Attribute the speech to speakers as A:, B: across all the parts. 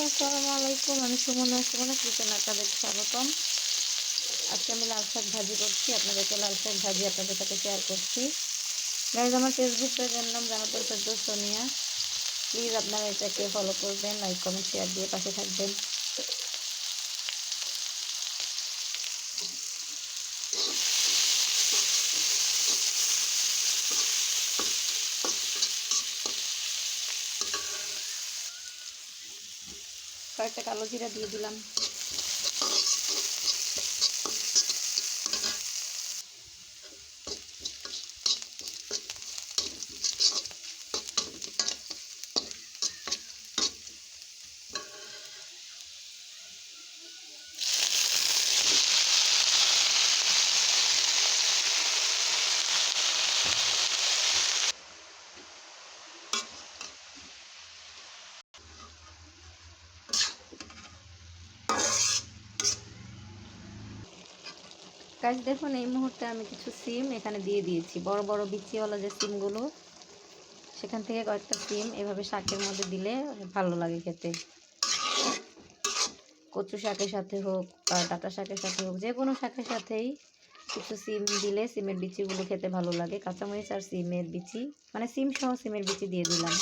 A: আসসালামু আলাইকুম। আমি সুমনা কিচেনে আপনাদেরকে স্বাগতম। আজকে আমি লাল শাক ভাজি করছি। আপনাদেরকে লাল শাক ভাজি আপনাদের সাথে শেয়ার করছি। গাইজ, আমার ফেসবুক পেজের নাম জানাতুল ফেরদৌস সোনিয়া। প্লিজ আপনারা এটাকে ফলো করবেন, লাইক কমেন্ট শেয়ার দিয়ে পাশে থাকবেন। কয়েকটা কালো জিরা দিয়ে দিলাম। গাইজ দেখুন, এই মুহূর্তে আমি কিছু সিম এখানে দিয়ে দিয়েছি। বড় বড় বিচিওয়ালা যে সিমগুলো, সেখান থেকে কয়েকটা সিম এভাবে শাকের মধ্যে দিলে ভালো লাগে খেতে। কচু শাকের সাথে হোক বা ডাঁটা শাকের সাথে হোক, যে কোনো শাকের সাথেই কিছু সিম দিলে সিমের বিচিগুলো খেতে ভালো লাগে। কাঁচামরিচ আর সিমের বিচি, মানে সিম সহ সিমের বিচি দিয়ে দিলাম।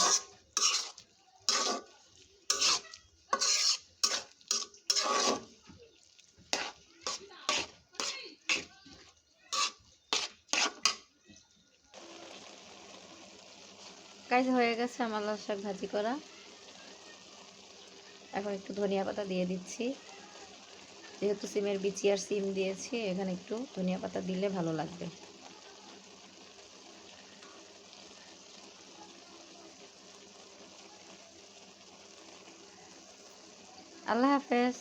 A: কাজ হয়ে গেছে আমার লাল শাক ভাজি করা। এখন একটু ধনিয়া পাতা দিয়ে দিচ্ছি। যেহেতু সিমের বিচি আর সিম দিয়েছি, এখানে একটু ধনিয়া পাতা দিলে ভালো লাগবে। আল্লাহ হাফেজ।